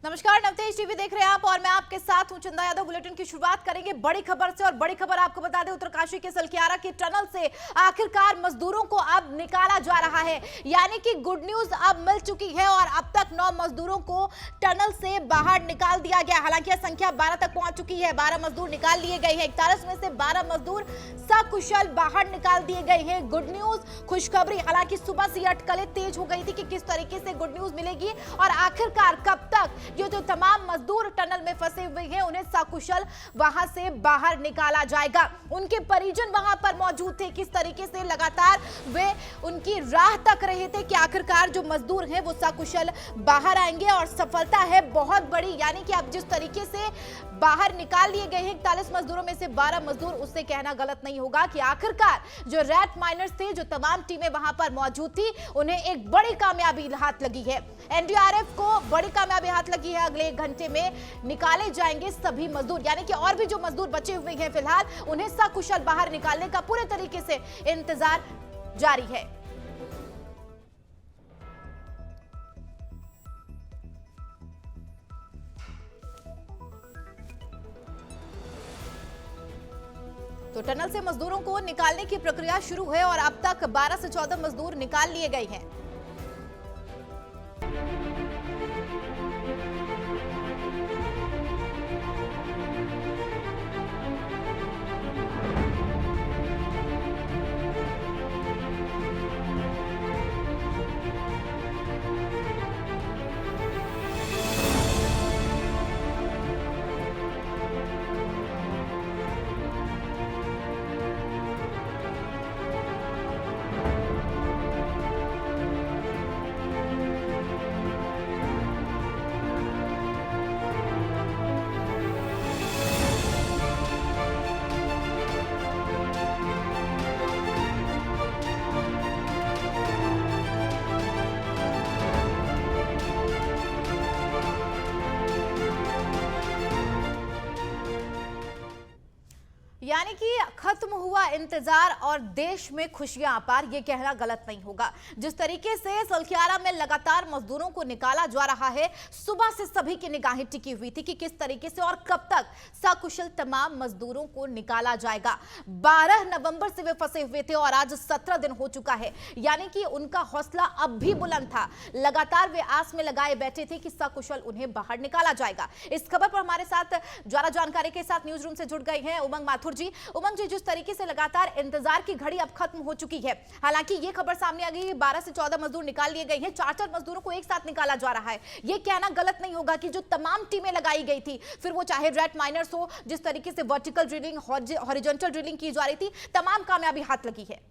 नमस्कार, नवतेज टीवी देख रहे हैं आप और मैं आपके साथ हूं चंदा यादव। बुलेटिन की शुरुआत करेंगे बड़ी खबर से और बड़ी खबर आपको बता दें उत्तरकाशी के सलक्यारा के टनल से आखिरकार मजदूरों को अब निकाला जा रहा है। यानी कि गुड न्यूज अब मिल चुकी है और अब तक 9 मजदूरों को टनल से बाहर निकाल दिया गया। हालांकि यह संख्या 12 तक पहुंच चुकी है। 12 मजदूर निकाल लिए गए हैं। 41 में से 12 मजदूर सकुशल बाहर निकाल दिए गए हैं। गुड न्यूज, खुशखबरी। हालांकि सुबह से अटकलें तेज हो गई थी कि किस तरीके से गुड न्यूज मिलेगी और आखिरकार कब तक ये जो तमाम मजदूर टनल में फंसे हुए हैं उन्हें सकुशल वहां से बाहर निकाला जाएगा। उनके परिजन वहां पर मौजूद थे। किस तरीके से लगातार वे उनकी राह तक रहे थे कि आखिरकार जो मजदूर हैं वो सकुशल बाहर आएंगे और सफलता है बहुत बड़ी। यानी कि अब जिस तरीके से बाहर निकाल लिए गए हैं 41 मजदूरों में से 12 मजदूर, उससे कहना गलत नहीं होगा कि आखिरकार जो रैट माइनर्स थे, जो तमाम टीमें वहां पर मौजूद थी, उन्हें एक बड़ी कामयाबी हाथ लगी है। एनडीआरएफ को बड़ी कामयाबी हाथ लगी है। अगले 1 घंटे में निकाले जाएंगे सभी मजदूर। यानी कि और भी जो मजदूर बचे हुए हैं फिलहाल उन्हें सकुशल बाहर निकालने का पूरे तरीके से इंतजार जारी है। तो टनल से मजदूरों को निकालने की प्रक्रिया शुरू है और अब तक 12 से 14 मजदूर निकाल लिए गए हैं। यानी कि खत्म हुआ इंतजार और देश में खुशियां अपार, ये कहना गलत नहीं होगा। जिस तरीके से सलक्यारा में लगातार मजदूरों को निकाला जा रहा है, सुबह से सभी की निगाहें टिकी हुई थी कि किस तरीके से और कब तक सकुशल तमाम मजदूरों को निकाला जाएगा। 12 नवंबर से वे फंसे हुए थे और आज 17 दिन हो चुका है। यानी कि उनका हौसला अब भी बुलंद था। लगातार वे आस में लगाए बैठे थे कि सकुशल उन्हें बाहर निकाला जाएगा। इस खबर पर हमारे साथ ज्यादा जानकारी के साथ न्यूज रूम से जुड़ गए हैं उमंग माथुर जी। उमंग जी, जिस तरीके से लगातार इंतजार की घड़ी अब खत्म हो चुकी है, हालांकि ये खबर सामने आ गई है 12 से 14 मजदूर निकाल लिए गए हैं। 4-4 मजदूरों को एक साथ निकाला जा रहा है। ये कहना गलत नहीं होगा कि जो तमाम टीमें लगाई गई थी, फिर वो चाहे रैट माइनर्स हो, जिस तरीके से वर्टिकल ड्रिलिंग, हॉरिजॉन्टल ड्रिलिंग की जा रही थी, तमाम कामयाबी हाथ लगी है।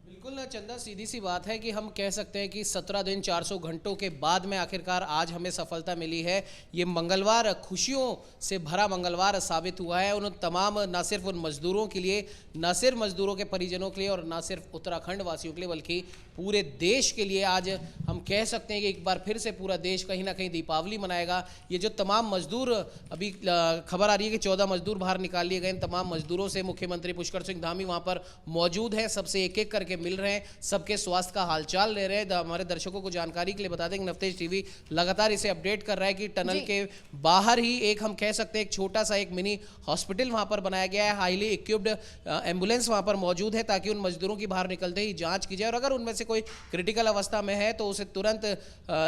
बिल्कुल ना चंदा, सीधी सी बात है कि हम कह सकते हैं कि 17 दिन 400 घंटों के बाद में आखिरकार आज हमें सफलता मिली है। ये मंगलवार खुशियों से भरा मंगलवार साबित हुआ है उन तमाम, ना सिर्फ उन मजदूरों के लिए, ना सिर्फ मजदूरों के परिजनों के लिए और ना सिर्फ उत्तराखंड वासियों के लिए, बल्कि पूरे देश के लिए। आज हम कह सकते हैं कि एक बार फिर से पूरा देश कहीं ना कहीं दीपावली मनाएगा। ये जो तमाम मजदूर, अभी खबर आ रही है कि 14 मजदूर बाहर निकाल लिए गए। इन तमाम मजदूरों से मुख्यमंत्री पुष्कर सिंह धामी वहाँ पर मौजूद हैं, सबसे एक एक करके मिल रहे हैं, सबके स्वास्थ्य का हालचाल ले रहे हैं। हमारे दर्शकों को जानकारी के लिए बता दें कि नवतेज टीवी लगातार इसे अपडेट कर रहा है कि टनल के बाहर ही एक, हम कह सकते हैं, एक छोटा सा एक मिनी हॉस्पिटल वहां पर बनाया गया है। हाईली इक्विप्ड एम्बुलेंस वहां पर मौजूद है ताकि उन मजदूरों की बाहर निकलते ही जांच की जाए और अगर उनमें से कोई क्रिटिकल अवस्था में है तो उसे तुरंत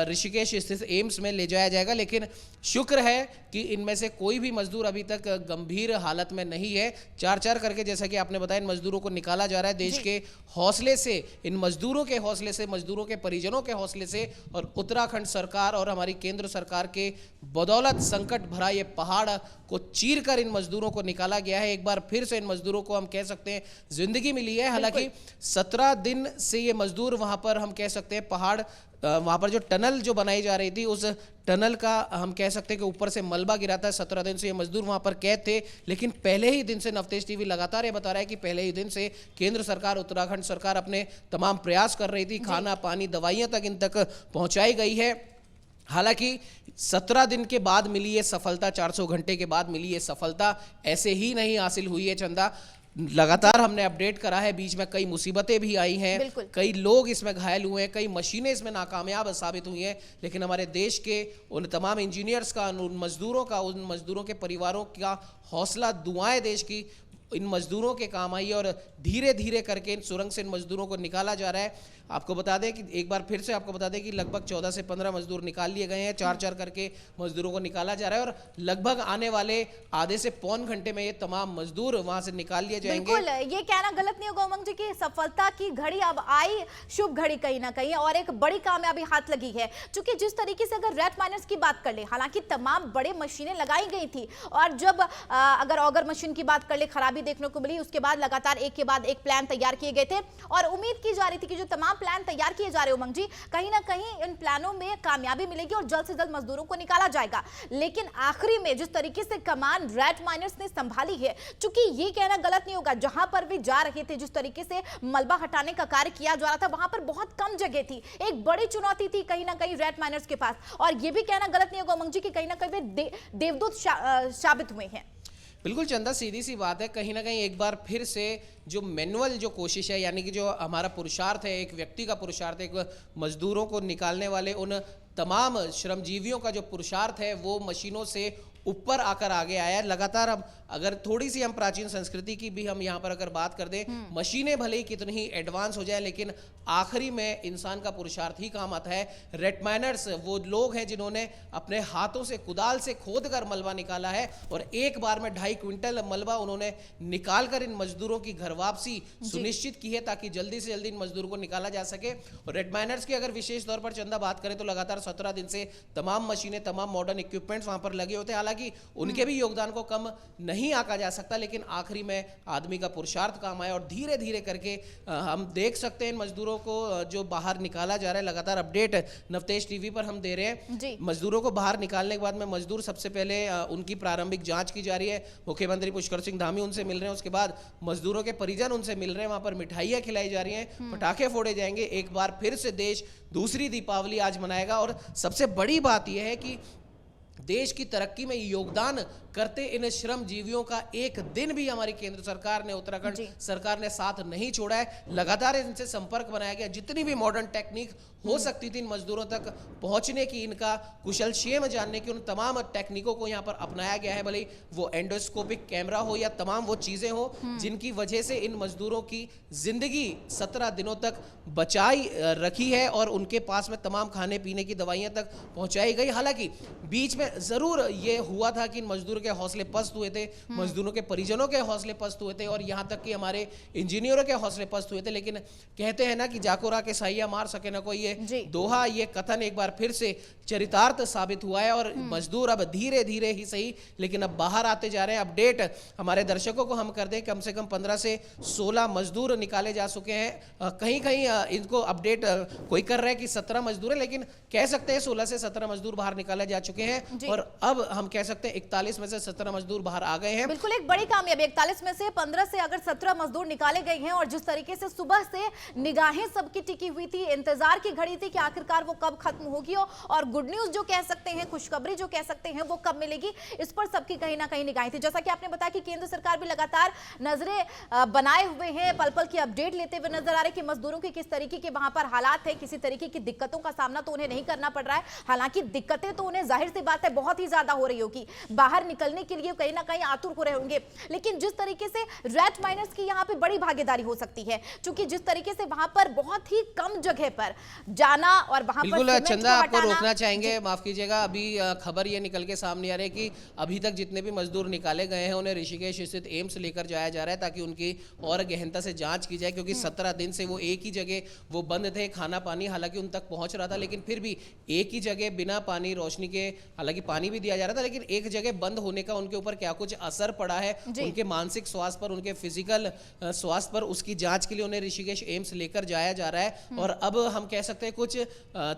ऋषिकेश स्थित एम्स में ले जाया जाएगा। लेकिन शुक्र है कि इनमें से कोई भी मजदूर अभी तक गंभीर हालत में नहीं है। 4-4 करके, जैसा कि आपने बताया, इन मजदूरों को निकाला जा रहा है। देश के हौसले से, इन मजदूरों के हौसले से, मजदूरों के परिजनों के हौसले से और उत्तराखंड सरकार और हमारी केंद्र सरकार के बदौलत संकट भरा ये पहाड़ को चीरकर इन मजदूरों को निकाला गया है। एक बार फिर से इन मजदूरों को, हम कह सकते हैं, जिंदगी मिली है। हालांकि 17 दिन से ये मजदूर वहां पर, हम कह सकते हैं, पहाड़, वहां पर जो टनल जो बनाई जा रही थी, उस टनल का, हम कह सकते हैं कि ऊपर से मलबा गिरा था। 17 दिन से ये मजदूर वहां पर कैद थे। लेकिन पहले ही दिन से नवतेज टीवी लगातार ये बता रहा है कि पहले ही दिन से केंद्र सरकार, उत्तराखंड सरकार अपने तमाम प्रयास कर रही थी। खाना, पानी, दवाइयां तक इन तक पहुंचाई गई है। हालांकि 17 दिन के बाद मिली ये सफलता, 400 घंटे के बाद मिली ये सफलता ऐसे ही नहीं हासिल हुई है चंदा। लगातार हमने अपडेट करा है, बीच में कई मुसीबतें भी आई हैं, बिल्कुल। कई लोग इसमें घायल हुए हैं, कई मशीनें इसमें नाकामयाब साबित हुई हैं, लेकिन हमारे देश के उन तमाम इंजीनियर्स का, उन मजदूरों का, उन मजदूरों के परिवारों का हौसला, दुआएं देश की इन मजदूरों के काम आई है और धीरे धीरे करके इन सुरंग से इन मजदूरों को निकाला जा रहा है। आपको बता दें कि एक बार फिर से आपको बता दें कि लगभग 14 से 15 मजदूर निकाल लिए गए हैं, 4-4 करके मजदूरों को निकाला जा रहा है और लगभग आने वाले आधे से पौन घंटे में ये तमाम मजदूर वहां से निकाल लिए जाएंगे। बिल्कुल, ये कहना गलत नहीं होगा उमंग जी की सफलता की घड़ी अब आई, शुभ घड़ी कहीं ना कहीं, और एक बड़ी कामयाबी हाथ लगी है। क्योंकि जिस तरीके से अगर रेट माइनर्स की बात कर ले, हालांकि तमाम बड़े मशीनें लगाई गई थी और जब अगर ऑगर मशीन की बात कर ले खराबी देखने को मिली, उसके बाद लगातार एक के बाद एक प्लान तैयार किए गए थे और उम्मीद की जा रही थी कि जो तमाम प्लान तैयार किए जा रहे उमंग जी, कहीं ना कहीं इन प्लानों में कामयाबी मिलेगी और जल्द से जल्द मजदूरों को निकाला जाएगा। लेकिन आखिरी में जिस तरीके से कमान रेट माइनर्स ने संभाली है, चूंकि ये कहना गलत नहीं होगा, जहां पर भी जा रहे थे, जिस तरीके से मलबा हटाने का कार्य किया जा रहा था, वहां पर बहुत कम जगह थी, एक बड़ी चुनौती थी कहीं ना कहीं रेट माइनर्स के पास। और ये भी कहना गलत नहीं होगा उमंग जी कि कहीं ना कहीं वे देवदूत साबित हुए हैं। बिल्कुल चंदा, सीधी सी बात है, कहीं ना कहीं एक बार फिर से जो मैनुअल जो कोशिश है, यानी कि जो हमारा पुरुषार्थ है, एक व्यक्ति का पुरुषार्थ है, एक मजदूरों को निकालने वाले उन तमाम श्रमजीवियों का जो पुरुषार्थ है, वो मशीनों से ऊपर आकर आगे आया है। लगातार हम अगर थोड़ी सी हम प्राचीन संस्कृति की भी हम यहाँ पर अगर बात कर दें, मशीनें भले ही कितनी ही एडवांस हो जाए, लेकिन आखिरी में इंसान का पुरुषार्थ ही काम आता है। रेट माइनर्स वो लोग हैं जिन्होंने अपने हाथों से, कुदाल से खोद कर मलबा निकाला है और एक बार में 2.5 क्विंटल मलबा उन्होंने निकाल कर इन मजदूरों की घर वापसी सुनिश्चित की है, ताकि जल्दी से जल्दी इन मजदूरों को निकाला जा सके। और रेट माइनर्स की अगर विशेष तौर पर चंदा बात करें तो लगातार 17 दिन से तमाम मशीनें, तमाम मॉडर्न इक्विपमेंट्स वहां पर लगे होते हैं। हालांकि उनके भी योगदान को कम नहीं आंका जा सकता, लेकिन आखिरी में आदमी का पुरुषार्थ काम आया और धीरे धीरे करके हम देख सकते हैं इन मजदूरों को जो बाहर निकाला जा रहा है। लगातार अपडेट नवतेज टीवी पर हम दे रहे हैं। मजदूरों को बाहर निकालने के बाद में मजदूर सबसे पहले उनकी प्रारंभिक जांच की जा रही है। मुख्यमंत्री पुष्कर सिंह धामी उनसे मिल रहे हैं, उसके बाद मजदूरों के परिजन उनसे मिल रहे हैं, वहां पर मिठाइयां खिलाई जा रही हैं, पटाखे फोड़े जाएंगे। एक बार फिर से देश दूसरी दीपावली आज मनाएगा और सबसे बड़ी बात यह है कि देश की तरक्की में योगदान करते इन श्रम जीवियों का एक दिन भी हमारी केंद्र सरकार ने, उत्तराखंड सरकार ने साथ नहीं छोड़ा है। लगातार इनसे संपर्क बनाया गया, जितनी भी मॉडर्न टेक्निक हो सकती थी इन मजदूरों तक पहुंचने की, इनका कुशल क्षेम जानने की, उन तमाम टेक्निकों को यहां पर अपनाया गया है। भले वो एंडोस्कोपिक कैमरा हो या तमाम वो चीजें हो जिनकी वजह से इन मजदूरों की जिंदगी 17 दिनों तक बचाई रखी है और उनके पास में तमाम खाने पीने की दवाइयां तक पहुंचाई गई। हालांकि बीच में जरूर ये हुआ था कि इन मजदूरों के हौसले पस्त हुए थे, मजदूरों के परिजनों के हौसले पस्त हुए थे और यहां तक कि हमारे इंजीनियरों के हौसले पस्त हुए थे। लेकिन कहते हैं ना कि जाको रा के साइया मार सके ना कोई, ये दोहा, ये कथन एक बार फिर से चरितार्थ साबित हुआ है और मजदूर अब धीरे धीरे ही सही लेकिन अब बाहर आते जा रहे हैं। अपडेट हमारे दर्शकों को हम कर दें, कम से कम 15 से 16 मजदूर निकाले जा चुके हैं। कहीं कहीं इनको अपडेट कोई कर रहा है कि 17 मजदूर है, लेकिन कह सकते हैं 16 से 17 मजदूर बाहर निकाले जा चुके हैं और अब हम कह सकते हैं 41 में से 17 मजदूर बाहर आ गए हैं। बिल्कुल एक बड़ी कामयाबी, 41 में से 15 से अगर 17 मजदूर निकाले गए हैं और जिस तरीके से सुबह से निगाहें सबकी टिकी हुई थी, इंतजार की घड़ी थी कि आखिरकार वो कब खत्म होगी और गुड न्यूज जो कह सकते हैं, खुशखबरी जो कह सकते हैं, वो कब मिलेगी, इस पर सबकी कहीं ना कहीं निगाहें थी। जैसा कि आपने बताया कि केंद्र सरकार भी लगातार नजरें बनाए हुए हैं, पल पल की अपडेट लेते हुए नजर आ रहे कि मजदूरों की किस तरीके के वहां पर हालात है, किसी तरीके की दिक्कतों का सामना तो उन्हें नहीं करना पड़ रहा है। हालांकि दिक्कतें तो उन्हें जाहिर सी बात है बहुत ही ज्यादा हो रही होगी, बाहर निकलने के लिए कहीं ना कहीं आतुर हो रहे होंगे, लेकिन जिस तरीके से रेट माइनर्स की यहाँ पे बड़ी भागीदारी हो सकती है, क्योंकि जिस तरीके से वहां पर बहुत ही कम जगह पर जाना और वहां पर बिल्कुल चंदा, आपको रोकना चाहेंगे, माफ कीजिएगा। अभी खबर ये निकल के सामने आ रही है कि अभी तक जितने भी मजदूर निकाले गए हैं उन्हें ऋषिकेश स्थित एम्स लेकर जाया जा रहा है ताकि उनकी और गहनता से जांच की जाए, क्योंकि 17 दिन से वो एक ही जगह वो बंद थे। खाना पानी हालांकि उन तक पहुंच रहा था, लेकिन फिर भी एक ही जगह बिना पानी रोशनी के, हालांकि पानी भी दिया जा रहा था, लेकिन एक जगह बंद होने का उनके ऊपर क्या कुछ असर पड़ा है उनके मानसिक स्वास्थ्य पर, उनके फिजिकल स्वास्थ्य पर, उसकी जांच के लिए उन्हें ऋषिकेश एम्स लेकर जाया जा रहा है। और अब हम कह सकते हैं कुछ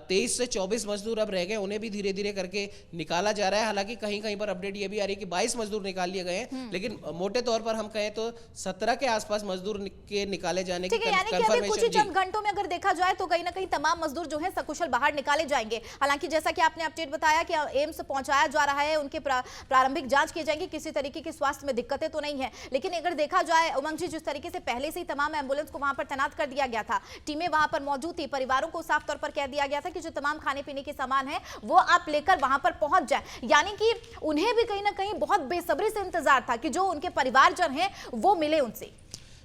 23 से 24 मजदूर अब रह गए, उन्हें भी धीरे धीरे करके निकाला जा रहा है। हालांकि कहीं कहीं पर अपडेट ये भी आ रही है कि 22 मजदूर निकाल लिए गए हैं, लेकिन मोटे तौर पर हम कहें तो 17 के आसपास मजदूर के निकाले जाने की कंफर्मेशन। कुछ ही चंद घंटों में अगर देखा जाए तो कहीं ना कहीं तमाम मजदूर जो है सकुशल बाहर निकाले जाएंगे। हालांकि जैसा कि आपने अपडेट बताया कि एम्स पहुंचाया जा रहा है, उनके प्रारंभिक जांच की जाएगी, किसी तरीके की स्वास्थ्य में दिक्कतें तो नहीं है। लेकिन अगर देखा जाए उमंग जी, जिस तरीके से पहले से ही तमाम एम्बुलेंस को वहां पर तैनात कर दिया गया था, टीमें वहां पर मौजूद थी, परिवारों को साफ तौर पर कह दिया गया था कि जो तमाम खाने पीने के सामान है वो आप लेकर वहां पर पहुंच जाए, यानी कि उन्हें भी कहीं ना कहीं बहुत बेसब्री से इंतजार था कि जो उनके परिवारजन हैं वो मिले उनसे।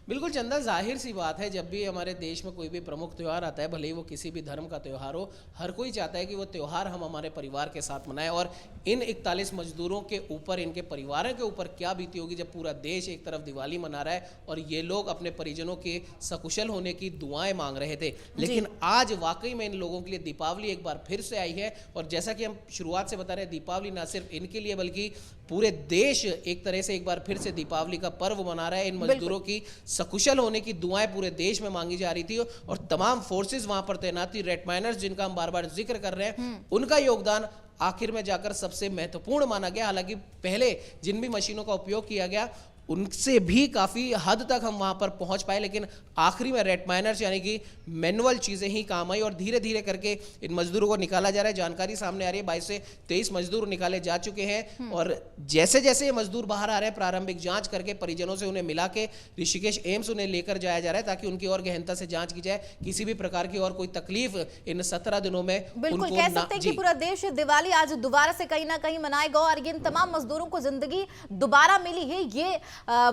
बिल्कुल चंदा, जाहिर सी बात है, जब भी हमारे देश में कोई भी प्रमुख त्यौहार आता है, भले ही वो किसी भी धर्म का त्यौहार हो, हर कोई चाहता है कि वो त्यौहार हम हमारे परिवार के साथ मनाएं। और इन 41 मजदूरों के ऊपर, इनके परिवारों के ऊपर क्या बीती होगी जब पूरा देश एक तरफ दिवाली मना रहा है और ये लोग अपने परिजनों के सकुशल होने की दुआएं मांग रहे थे। लेकिन आज वाकई में इन लोगों के लिए दीपावली एक बार फिर से आई है। और जैसा कि हम शुरुआत से बता रहे हैं, दीपावली ना सिर्फ इनके लिए बल्कि पूरे देश एक तरह से एक बार फिर से दीपावली का पर्व मना रहा है। इन मजदूरों की सकुशल होने की दुआएं पूरे देश में मांगी जा रही थी और तमाम फोर्सेस वहां पर तैनात थी। रेड माइनर्स, जिनका हम बार बार जिक्र कर रहे हैं, उनका योगदान आखिर में जाकर सबसे महत्वपूर्ण माना गया। हालांकि पहले जिन भी मशीनों का उपयोग किया गया उनसे भी काफ़ी हद तक हम वहां पर पहुंच पाए, लेकिन आखिरी में रेड माइनर्स यानी कि मैनुअल चीज़ें ही काम आई और धीरे धीरे करके इन मजदूरों को निकाला जा रहा है। जानकारी सामने आ रही है, 22 से 23 मजदूर निकाले जा चुके हैं और जैसे जैसे ये मजदूर बाहर आ रहे हैं, प्रारंभिक जांच करके परिजनों से उन्हें मिला के ऋषिकेश एम्स उन्हें लेकर जाया जा रहा है ताकि उनकी और गहनता से जाँच की जाए, किसी भी प्रकार की और कोई तकलीफ इन 17 दिनों में बिल्कुल कह सकते हैं कि पूरा देश दिवाली आज दोबारा से कहीं ना कहीं मनाएगा और इन तमाम मजदूरों को जिंदगी दोबारा मिली है, ये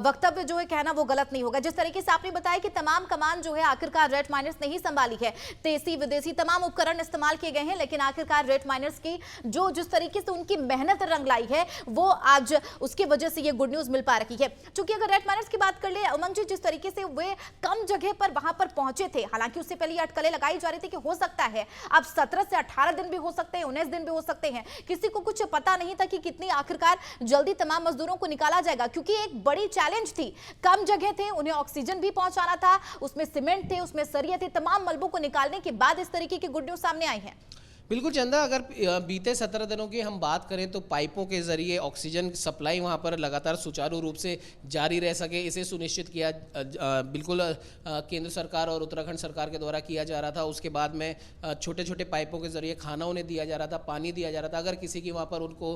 वक्तव्य जो है कहना वो गलत नहीं होगा। जिस तरीके से आपने बताया कि तमाम कमान जो है आखिरकार रेड माइनर्स ने ही संभाली है, देसी विदेशी तमाम उपकरण इस्तेमाल किए गए हैं, लेकिन आखिरकार रेड माइनर्स की जो जिस तरीके से उनकी मेहनत रंग लाई है वो आज उसकी वजह से ये गुड न्यूज मिल पा रही है। क्योंकि अगर रेड माइनर्स की बात कर ले उमंग जी, जिस तरीके से वे कम जगह पर वहां पर पहुंचे थे, हालांकि उससे पहले अटकलें लगाई जा रही थी कि हो सकता है अब 17 से 18 दिन भी हो सकते हैं, 19 दिन भी हो सकते हैं, किसी को कुछ पता नहीं था कि कितनी आखिरकार जल्दी तमाम मजदूरों को निकाला जाएगा। क्योंकि एक बड़ी चैलेंज थी, कम जगह थे, उन्हें ऑक्सीजन भी पहुंचाना था, उसमें सीमेंट थे, उसमें सरिये थे, तमाम मलबों को निकालने के बाद इस तरीके की गुड न्यूज सामने आई है। बिल्कुल चंदा, अगर बीते 17 दिनों की हम बात करें तो पाइपों के जरिए ऑक्सीजन सप्लाई वहां पर लगातार सुचारू रूप से जारी रह सके, इसे सुनिश्चित किया बिल्कुल केंद्र सरकार और उत्तराखंड सरकार के द्वारा किया जा रहा था। उसके बाद में छोटे छोटे पाइपों के जरिए खाना उन्हें दिया जा रहा था, पानी दिया जा रहा था। अगर किसी की वहाँ पर उनको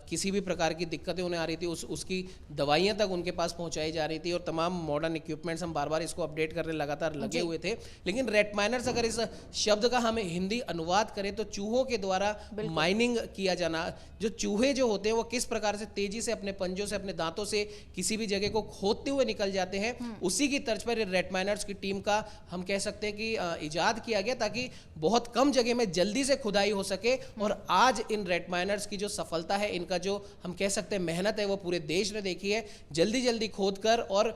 किसी भी प्रकार की दिक्कतें उन्हें आ रही थी उसकी दवाइयाँ तक उनके पास पहुँचाई जा रही थी और तमाम मॉडर्न इक्विपमेंट्स, हम बार बार इसको अपडेट करने लगातार लगे हुए थे। लेकिन रेड माइनर्स, अगर इस शब्द का हम हिंदी अनुवाद करें तो चूहों के द्वारा माइनिंग किया जाना। जो चूहे जो होते हैं वो किस प्रकार से तेजी से अपने पंजों से, अपने दांतों से किसी भी जगह को खोदते हुए निकल जाते हैं, उसी की तर्ज पर रेड माइनर्स की टीम का हम कह सकते हैं कि इजाद किया गया ताकि बहुत कम जगह में जल्दी से खुदाई हो सके। और आज इन रेड माइनर्स की जो सफलता है, इनका जो हम कह सकते हैं मेहनत है, वो पूरे देश ने देखी है। जल्दी जल्दी खोदकर और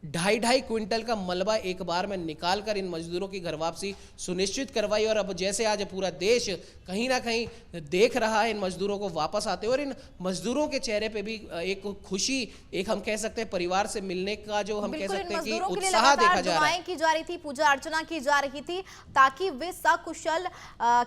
2.5 क्विंटल का मलबा एक बार में निकालकर इन मजदूरों की घर वापसी सुनिश्चित करवाई। और अब जैसे आज पूरा देश कहीं ना कहीं देख रहा है इन मजदूरों को वापस आते हुए, और इन मजदूरों के चेहरे पे भी एक खुशी, एक हम कह सकते हैं परिवार से मिलने का जो हम कह सकते हैं कि उत्साह देखा जा रहा है। की जा रही थी, पूजा अर्चना की जा रही थी ताकि वे सकुशल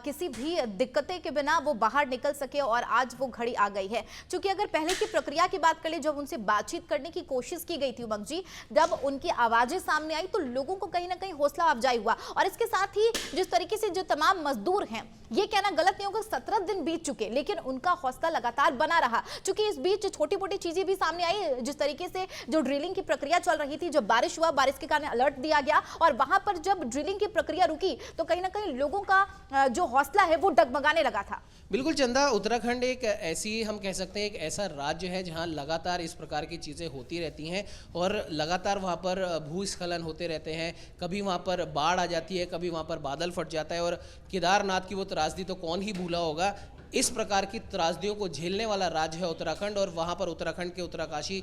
किसी भी दिक्कतें के बिना वो बाहर निकल सके और आज वो घड़ी आ गई है। क्योंकि अगर पहले की प्रक्रिया की बात करें, जब उनसे बातचीत करने की कोशिश की गई थी उमंग जी, जब उनकी आवाजें सामने आई तो लोगों को कहीं ना कहीं हौसला अफजाई हुआ। और इसके साथ ही जिस तरीके से जो तमाम मजदूर हैं, ये कहना गलत नहीं होगा, 17 दिन बीत चुके लेकिन उनका हौसला लगातार बना रहा। क्योंकि इस बीच छोटी मोटी चीजें भी सामने आई, जिस तरीके से जो ड्रिलिंग की प्रक्रिया चल रही थी, जब बारिश हुआ, बारिश के कारण अलर्ट दिया गया और वहां पर जब ड्रिलिंग की प्रक्रिया रुकी तो कहीं ना कहीं लोगों का जो हौसला है वो डगमगाने लगा था। बिल्कुल चंदा, उत्तराखंड एक ऐसी हम कह सकते हैं एक ऐसा राज्य है जहां लगातार इस प्रकार की चीज़ें होती रहती हैं और लगातार वहां पर भूस्खलन होते रहते हैं। कभी वहां पर बाढ़ आ जाती है, कभी वहां पर बादल फट जाता है और केदारनाथ की वो त्रासदी तो कौन ही भूला होगा। इस प्रकार की त्रासदियों को झेलने वाला राज्य है उत्तराखंड। और वहां पर उत्तराखंड के उत्तरकाशी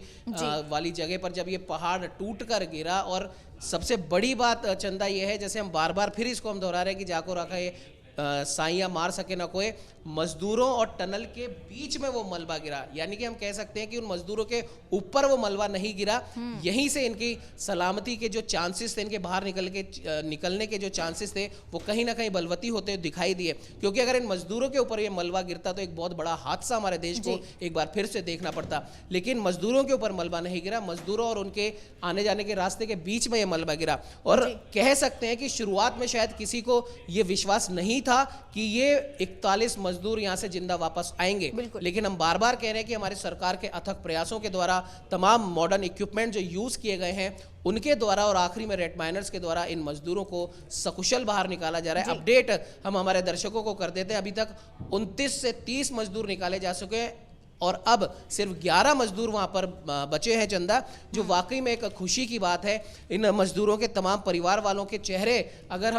वाली जगह पर जब ये पहाड़ टूटकर गिरा, और सबसे बड़ी बात चंदा ये है, जैसे हम बार बार फिर इसको हम दोहरा रहे हैं कि जाको रखा है साइया मार सके ना कोई, मजदूरों और टनल के बीच में वो मलबा गिरा। यानी कि हम कह सकते हैं कि उन मजदूरों के ऊपर वो मलबा नहीं गिरा, यहीं से इनकी सलामती के जो चांसेस थे, इनके बाहर निकलने के जो चांसेस थे, वो कहीं ना कहीं बलवती होते दिखाई दिए। क्योंकि अगर इन मजदूरों के ऊपर ये मलबा गिरता तो एक बहुत बड़ा हादसा हमारे देश को एक बार फिर से देखना पड़ता। लेकिन मजदूरों के ऊपर मलबा नहीं गिरा, मजदूरों और उनके आने जाने के रास्ते के बीच में ये मलबा गिरा। और कह सकते हैं कि शुरुआत में शायद किसी को ये विश्वास नहीं था कि ये 41 मजदूर यहाँ से जिंदा वापस आएंगे, लेकिन हम बार बार कह रहे हैं कि हमारी सरकार के अथक प्रयासों के द्वारा तमाम मॉडर्न इक्विपमेंट जो यूज किए गए हैं उनके द्वारा और आखिरी में रेड माइनर्स के द्वारा इन मजदूरों को सकुशल बाहर निकाला जा रहा है। अपडेट हम हमारे दर्शकों को कर देते हैं, अभी तक 29 से 30 मजदूर निकाले जा चुके हैं और अब सिर्फ 11 मजदूर वहां पर बचे हैं चंदा, जो वाकई में एक खुशी की बात है। इन मजदूरों के तमाम परिवार वालों के चेहरे अगर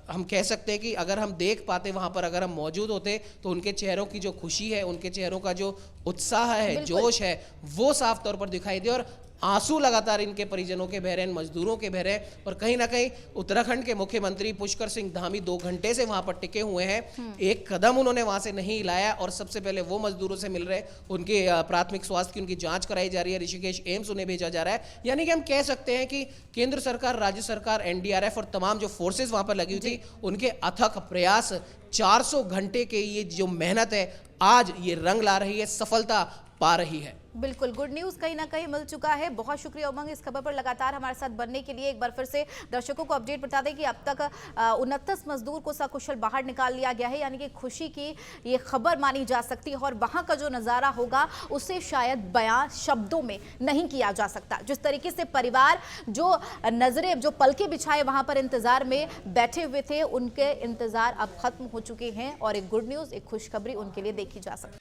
हम कह सकते हैं कि अगर हम देख पाते वहां पर, अगर हम मौजूद होते तो उनके चेहरों की जो खुशी है, उनके चेहरों का जो उत्साह है, जोश है, वो साफ तौर पर दिखाई दे और आंसू लगातार इनके परिजनों के बह रहे हैं, मजदूरों के बह रहे हैं। और कहीं ना कहीं उत्तराखंड के मुख्यमंत्री पुष्कर सिंह धामी 2 घंटे से वहां पर टिके हुए हैं, एक कदम उन्होंने वहां से नहीं हिलाया और सबसे पहले वो मजदूरों से मिल रहे हैं, उनके प्राथमिक स्वास्थ्य की उनकी जांच कराई जा रही है, ऋषिकेश एम्स उन्हें भेजा जा रहा है। यानी कि हम कह सकते हैं कि केंद्र सरकार, राज्य सरकार, एनडीआरएफ और तमाम जो फोर्सेज वहां पर लगी हुई थी, उनके अथक प्रयास, 400 घंटे के ये जो मेहनत है आज ये रंग ला रही है, सफलता पा रही है। बिल्कुल, गुड न्यूज कहीं ना कहीं मिल चुका है। बहुत शुक्रिया उमंग इस खबर पर लगातार हमारे साथ बनने के लिए। एक बार फिर से दर्शकों को अपडेट बता दें कि अब तक 29 मजदूर को सकुशल बाहर निकाल लिया गया है, यानी कि खुशी की ये खबर मानी जा सकती है और वहां का जो नज़ारा होगा उसे शायद बयां शब्दों में नहीं किया जा सकता। जिस तरीके से परिवार जो नजरें, जो पलके बिछाए वहां पर इंतजार में बैठे हुए थे, उनके इंतजार अब खत्म हो चुके हैं और एक गुड न्यूज, एक खुशखबरी उनके लिए देखी जा सकती है।